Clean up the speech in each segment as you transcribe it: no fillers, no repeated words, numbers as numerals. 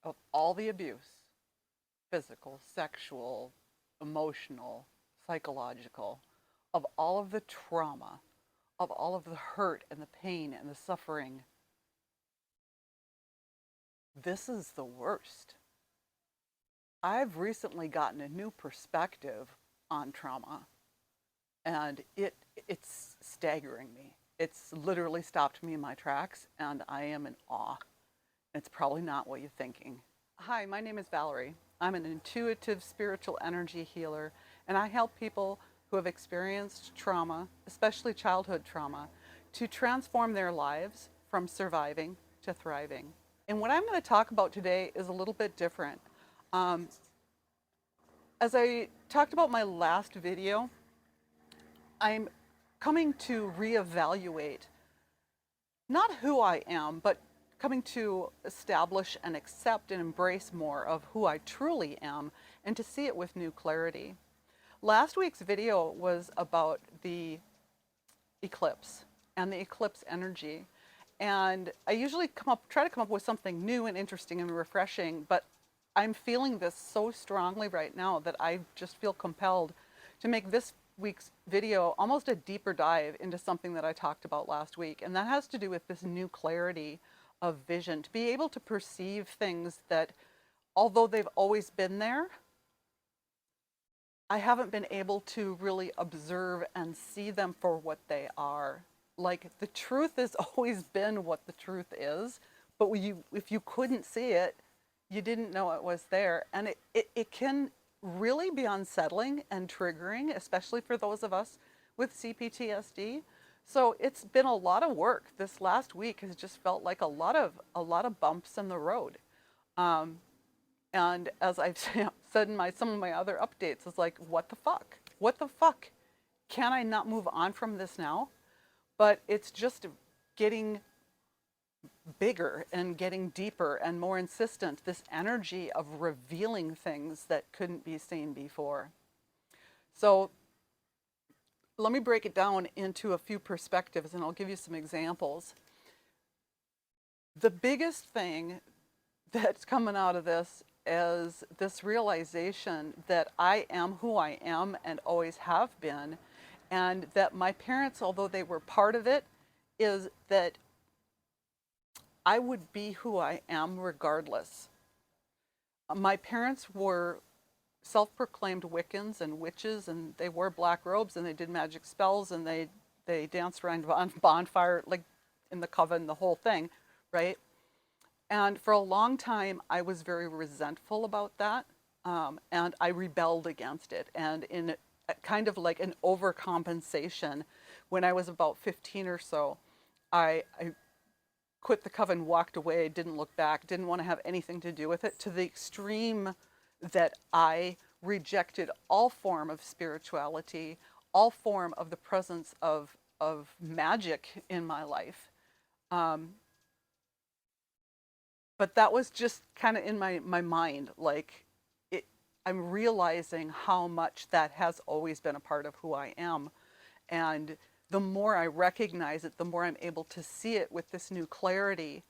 of all the abuse, physical, sexual, emotional, psychological, of all of the trauma, of all of the hurt and the pain and the suffering, this is the worst. I've recently gotten a new perspective on trauma, and it's staggering me. It's literally stopped me in my tracks, and I am in awe. It's probably not what you're thinking. Hi, my name is Valerie. I'm an intuitive spiritual energy healer, and I help people who have experienced trauma, especially childhood trauma, to transform their lives from surviving to thriving. And what I'm going to talk about today is a little bit different. Um, as I talked about my last video, I'm coming to reevaluate not who I am, but coming to establish and accept and embrace more of who I truly am and to see it with new clarity. Last week's video was about the eclipse and the eclipse energy. And I usually try to come up with something new and interesting and refreshing, but I'm feeling this so strongly right now that I just feel compelled to make this week's video almost a deeper dive into something that I talked about last week. And that has to do with this new clarity of vision, to be able to perceive things that, although they've always been there, I haven't been able to really observe and see them for what they are. Like, the truth has always been what the truth is, but if you couldn't see it, you didn't know it was there. And it can really be unsettling and triggering, especially for those of us with CPTSD. So it's been a lot of work. This last week has just felt like a lot of bumps in the road. And as I've said in some of my other updates, it's like, what the fuck? What the fuck? Can I not move on from this now? But it's just getting bigger and getting deeper and more insistent, this energy of revealing things that couldn't be seen before. So let me break it down into a few perspectives, and I'll give you some examples. The biggest thing that's coming out of this is this realization that I am who I am and always have been, and that my parents, although they were part of it, is that I would be who I am regardless. My parents were self-proclaimed Wiccans and witches, and they wore black robes and they did magic spells and they danced around bonfire, like in the coven, the whole thing, right? And for a long time, I was very resentful about that, and I rebelled against it. And in kind of like an overcompensation, when I was about 15 or so, I quit the coven, walked away, didn't look back, didn't want to have anything to do with it, to the extreme that I rejected all form of spirituality, all form of the presence of magic in my life. But that was just kind of in my mind, like, I'm realizing how much that has always been a part of who I am. And the more I recognize it, the more I'm able to see it with this new clarity.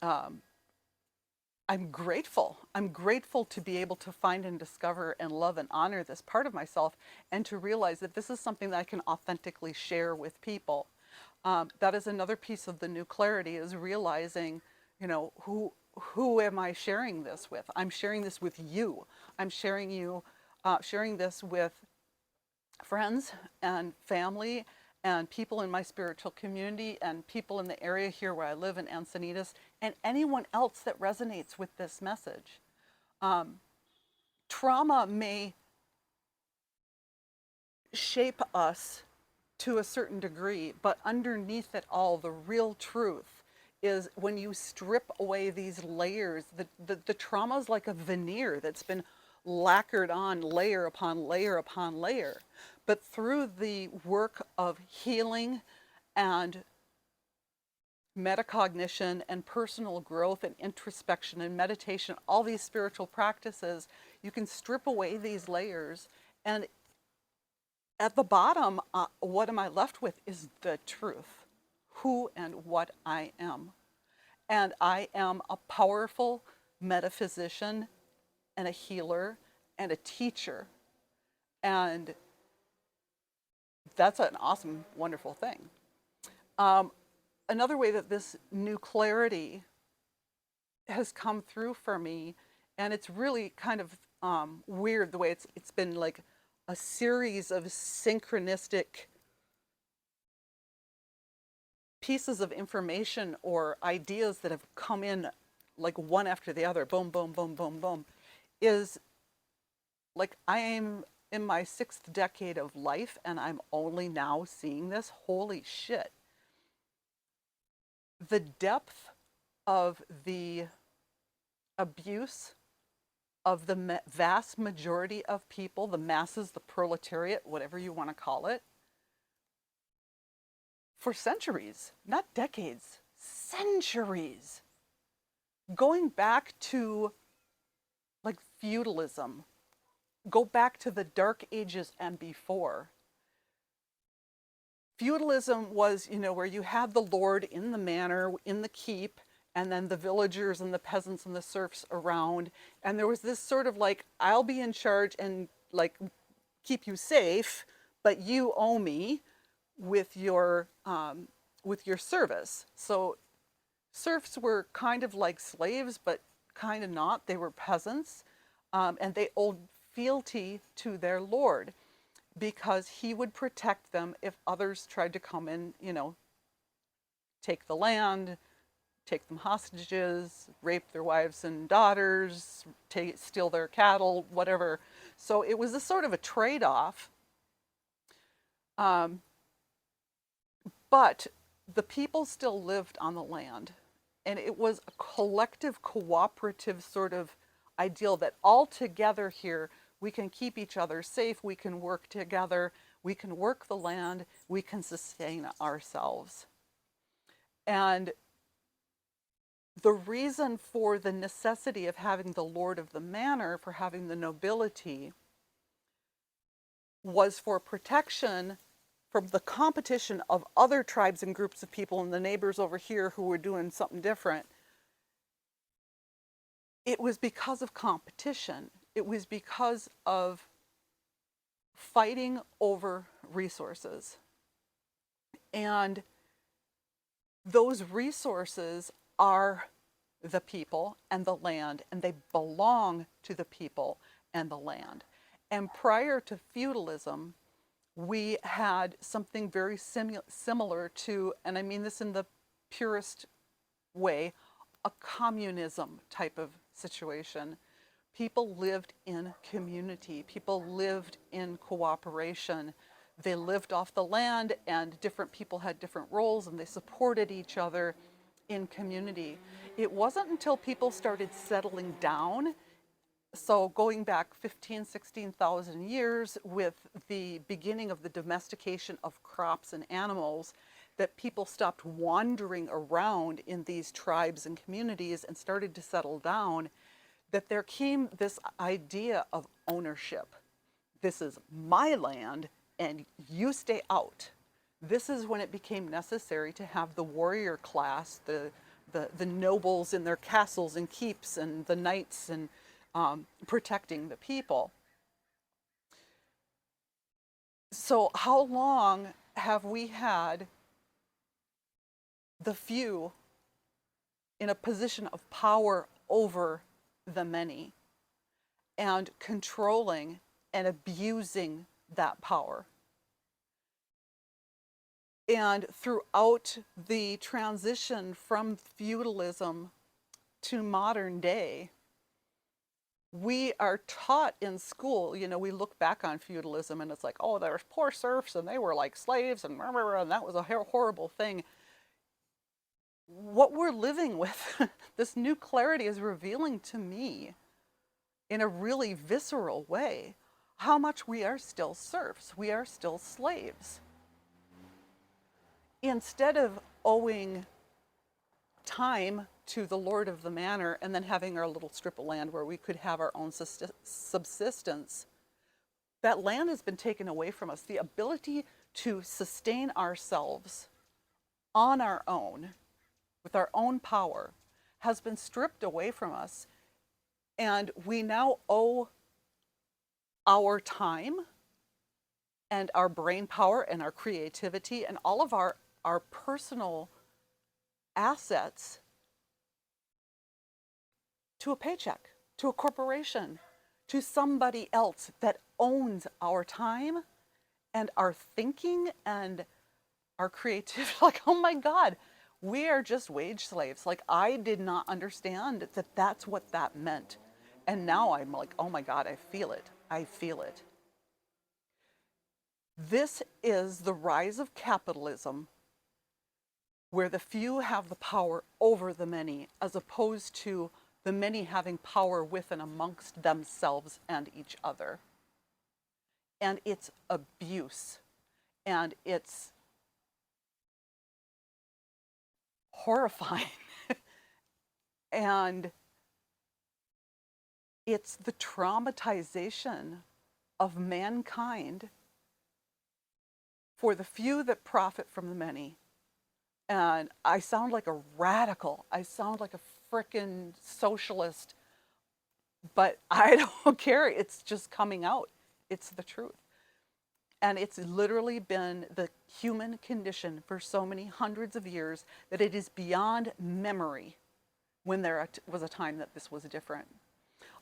I'm grateful. I'm grateful to be able to find and discover and love and honor this part of myself, and to realize that this is something that I can authentically share with people. That is another piece of the new clarity, is realizing, you know, who am I sharing this with? I'm sharing this with you. I'm sharing this with friends and family and people in my spiritual community and people in the area here where I live in Encinitas, and anyone else that resonates with this message. Trauma may shape us to a certain degree, but underneath it all, the real truth is, when you strip away these layers, the trauma is like a veneer that's been lacquered on layer upon layer upon layer. But through the work of healing and metacognition and personal growth and introspection and meditation, all these spiritual practices, you can strip away these layers, and at the bottom, what am I left with is the truth, who and what I am. And I am a powerful metaphysician and a healer and a teacher. And that's an awesome, wonderful thing. Another way that this new clarity has come through for me, and it's really kind of weird the way it's been like a series of synchronistic pieces of information or ideas that have come in like one after the other, boom, boom, boom, boom, boom, is like I am in my 6th decade of life and I'm only now seeing this. Holy shit. The depth of the abuse of the vast majority of people, the masses, the proletariat, whatever you want to call it, for centuries, not decades, centuries, going back to like feudalism, go back to the Dark Ages and before. Feudalism was, where you had the lord in the manor, in the keep, and then the villagers and the peasants and the serfs around. And there was this sort of like, I'll be in charge and like keep you safe, but you owe me with your service. So serfs were kind of like slaves, but kind of not. They were peasants, and they owed fealty to their lord because he would protect them if others tried to come in, take the land, take them hostages, rape their wives and daughters, steal their cattle, whatever. So it was a sort of a trade-off. But the people still lived on the land. And it was a collective, cooperative sort of ideal that all together here, we can keep each other safe, we can work together, we can work the land, we can sustain ourselves. And the reason for the necessity of having the lord of the manor, for having the nobility, was for protection from the competition of other tribes and groups of people and the neighbors over here who were doing something different. It was because of competition. It was because of fighting over resources. And those resources are the people and the land, and they belong to the people and the land. And prior to feudalism, we had something very similar to, and I mean this in the purest way, a communism type of situation. People lived in community. People lived in cooperation. They lived off the land, and different people had different roles, and they supported each other in community. It wasn't until people started settling down, so going back 16,000 years with the beginning of the domestication of crops and animals, that people stopped wandering around in these tribes and communities and started to settle down, that there came this idea of ownership. This is my land and you stay out. This is when it became necessary to have the warrior class, the nobles in their castles and keeps, and the knights and protecting the people. So how long have we had the few in a position of power over the many and controlling and abusing that power? And throughout the transition from feudalism to modern day, we are taught in school, we look back on feudalism and it's like, oh, there's poor serfs and they were like slaves and that was a horrible thing. What we're living with, this new clarity is revealing to me in a really visceral way how much we are still serfs, we are still slaves. Instead of owing time to the lord of the manor and then having our little strip of land where we could have our own subsistence, that land has been taken away from us. The ability to sustain ourselves on our own, with our own power, has been stripped away from us And we now owe our time and our brain power and our creativity and all of our personal assets to a paycheck, to a corporation, to somebody else that owns our time and our thinking and our creativity. Like, oh my God, we are just wage slaves. Like, I did not understand that that's what that meant. And now I'm like, oh my God, I feel it. I feel it. This is the rise of capitalism, where the few have the power over the many, as opposed to the many having power with and amongst themselves and each other. And it's abuse. And it's horrifying. And it's the traumatization of mankind for the few that profit from the many. And I sound like a radical. I sound like a frickin' socialist, but I don't care. It's just coming out. It's the truth. And it's literally been the human condition for so many hundreds of years that it is beyond memory when there was a time that this was different.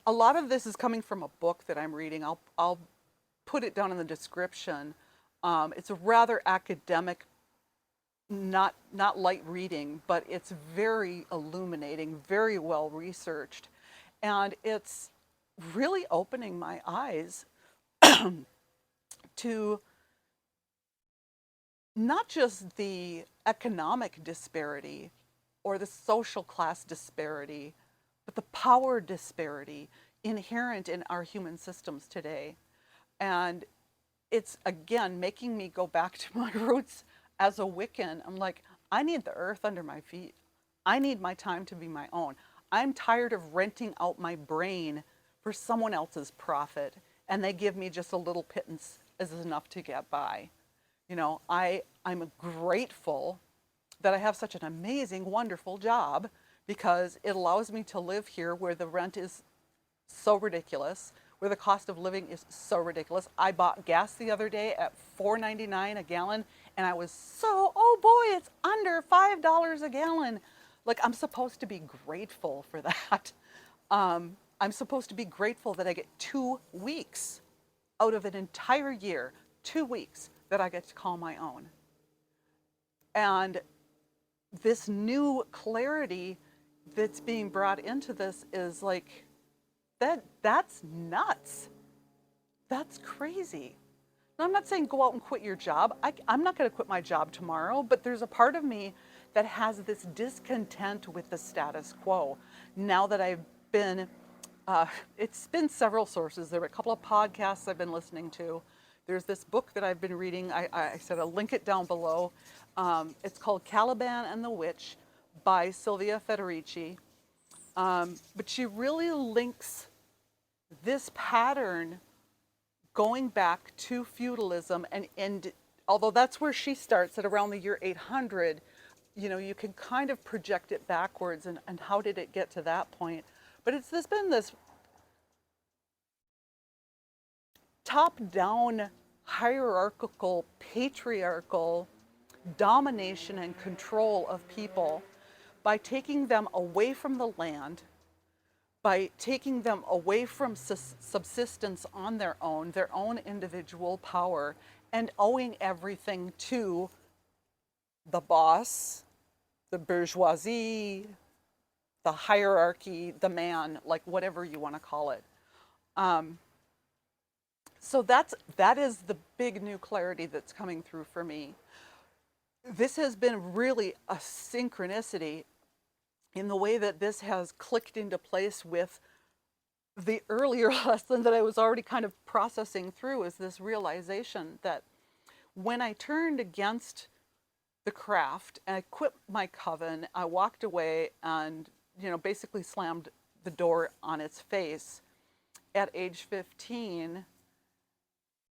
A lot of this is coming from a book that I'm reading. I'll put it down in the description. It's a rather academic, not light reading, but it's very illuminating, very well researched. And it's really opening my eyes to not just the economic disparity or the social class disparity, but the power disparity inherent in our human systems today. And it's, again, making me go back to my roots as a Wiccan. I'm like, I need the earth under my feet. I need my time to be my own. I'm tired of renting out my brain for someone else's profit, and they give me just a little pittance as enough to get by. You know, I'm grateful that I have such an amazing, wonderful job, because it allows me to live here where the rent is so ridiculous, where the cost of living is so ridiculous. I bought gas the other day at $4.99 a gallon, and I was so, oh boy, it's under $5 a gallon. Like, I'm supposed to be grateful for that. I'm supposed to be grateful that I get 2 weeks out of an entire year, 2 weeks that I get to call my own. And this new clarity that's being brought into this is like, that's nuts. That's crazy. Now, I'm not saying go out and quit your job. I'm not going to quit my job tomorrow, but there's a part of me that has this discontent with the status quo. Now that I've been, it's been several sources. There are a couple of podcasts I've been listening to. There's this book that I've been reading. I said I'll link it down below. It's called Caliban and the Witch by Silvia Federici. But she really links this pattern going back to feudalism, and although that's where she starts at around the year 800, you know, you can kind of project it backwards and how did it get to that point. But it's been this top-down, hierarchical, patriarchal domination and control of people by taking them away from the land, by taking them away from subsistence on their own individual power, and owing everything to the boss, the bourgeoisie, the hierarchy, the man, like whatever you want to call it. So that is the big new clarity that's coming through for me. This has been really a synchronicity in the way that this has clicked into place with the earlier lesson that I was already kind of processing through, is this realization that when I turned against the craft and I quit my coven, I walked away and, you know, basically slammed the door on its face at age 15.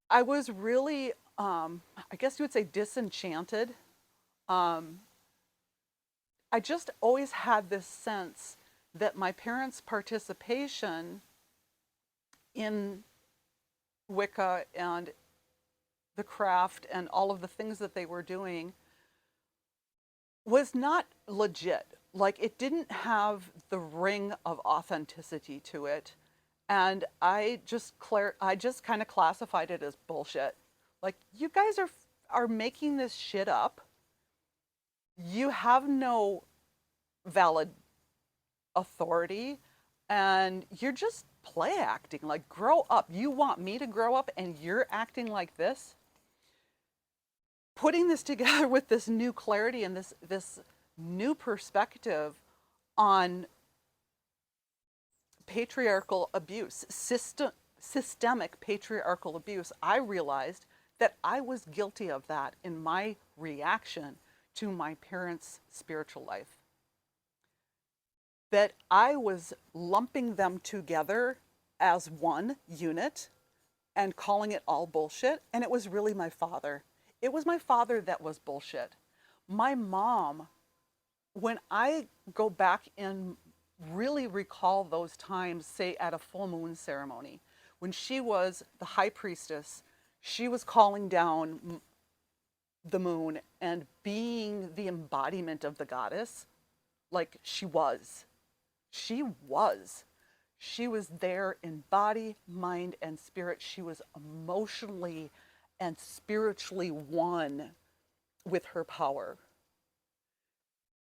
I was really, I guess you would say, disenchanted. I just always had this sense that my parents' participation in Wicca and the craft and all of the things that they were doing was not legit. Like, it didn't have the ring of authenticity to it. And I just kind of classified it as bullshit. Like, you guys are making this shit up. You have no valid authority, and you're just play acting. Like, grow up. You want me to grow up and you're acting like this? Putting this together with this new clarity and this new perspective on patriarchal abuse, systemic patriarchal abuse, I realized that I was guilty of that in my reaction to my parents' spiritual life. That I was lumping them together as one unit and calling it all bullshit, and it was really my father. It was my father that was bullshit. My mom, when I go back and really recall those times, say at a full moon ceremony, when she was the high priestess, she was calling down the moon and being the embodiment of the goddess, like she was. She was. She was there in body, mind, and spirit. She was emotionally and spiritually one with her power.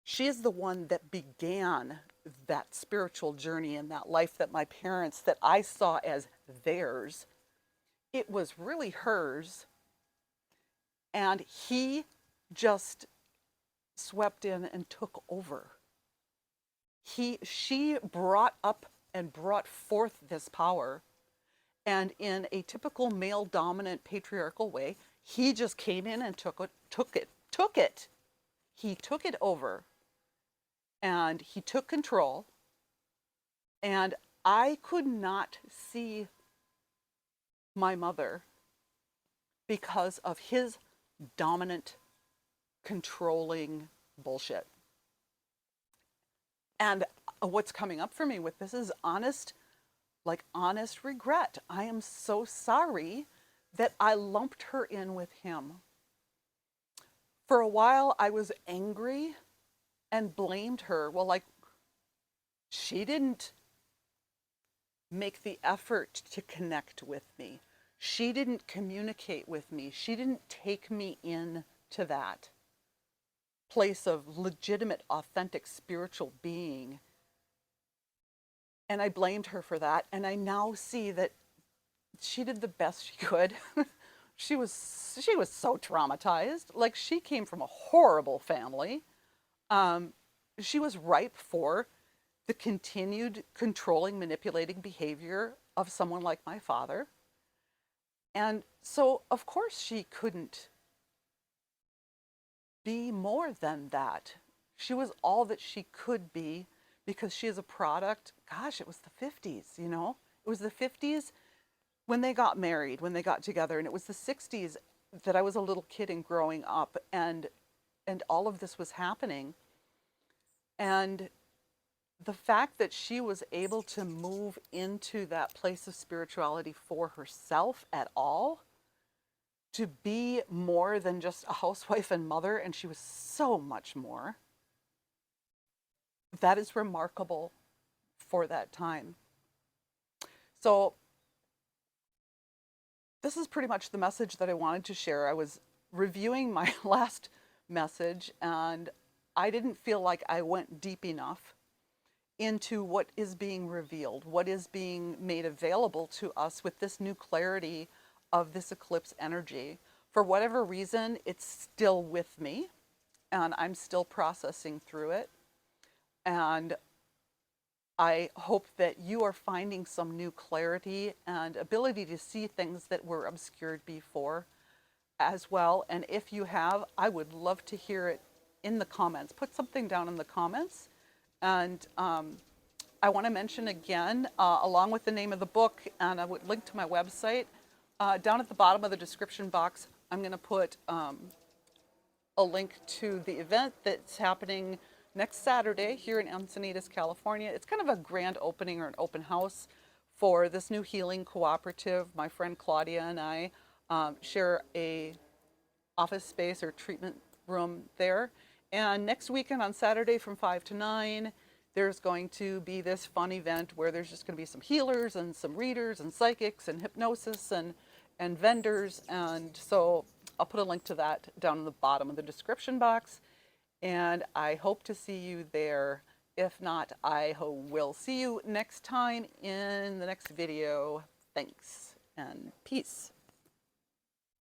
She is the one that began that spiritual journey and that life that my parents, that I saw as theirs, it was really hers. And he just swept in and took over. She brought up and brought forth this power. And in a typical male dominant patriarchal way, he just came in and took it. He took it over. And he took control. And I could not see my mother because of his dominant, controlling bullshit. And what's coming up for me with this is honest regret. I am so sorry that I lumped her in with him. For a while, I was angry and blamed her. Well, like, she didn't make the effort to connect with me. She didn't communicate with me. She didn't take me into that place of legitimate, authentic spiritual being. And I blamed her for that. And I now see that she did the best she could. She was so traumatized. Like, she came from a horrible family. She was ripe for the continued controlling, manipulating behavior of someone like my father. And so, of course, she couldn't be more than that. She was all that she could be because she is a product. Gosh, it was the 50s, you know? It was the 50s when they got married, when they got together. And it was the 60s that I was a little kid and growing up, and all of this was happening. And the fact that she was able to move into that place of spirituality for herself at all, to be more than just a housewife and mother, and she was so much more, that is remarkable for that time. So this is pretty much the message that I wanted to share. I was reviewing my last message, and I didn't feel like I went deep enough into what is being revealed, what is being made available to us with this new clarity of this eclipse energy. For whatever reason, it's still with me, and I'm still processing through it. And I hope that you are finding some new clarity and ability to see things that were obscured before as well. And if you have, I would love to hear it in the comments. Put something down in the comments. And I want to mention again, along with the name of the book, and I would link to my website, down at the bottom of the description box, I'm going to put a link to the event that's happening next Saturday here in Encinitas, California. It's kind of a grand opening or an open house for this new healing cooperative. My friend Claudia and I share a office space or treatment room there. And next weekend on Saturday from 5 to 9, there's going to be this fun event where there's just going to be some healers and some readers and psychics and hypnosis and vendors. And so I'll put a link to that down in the bottom of the description box. And I hope to see you there. If not, I will see you next time in the next video. Thanks and peace.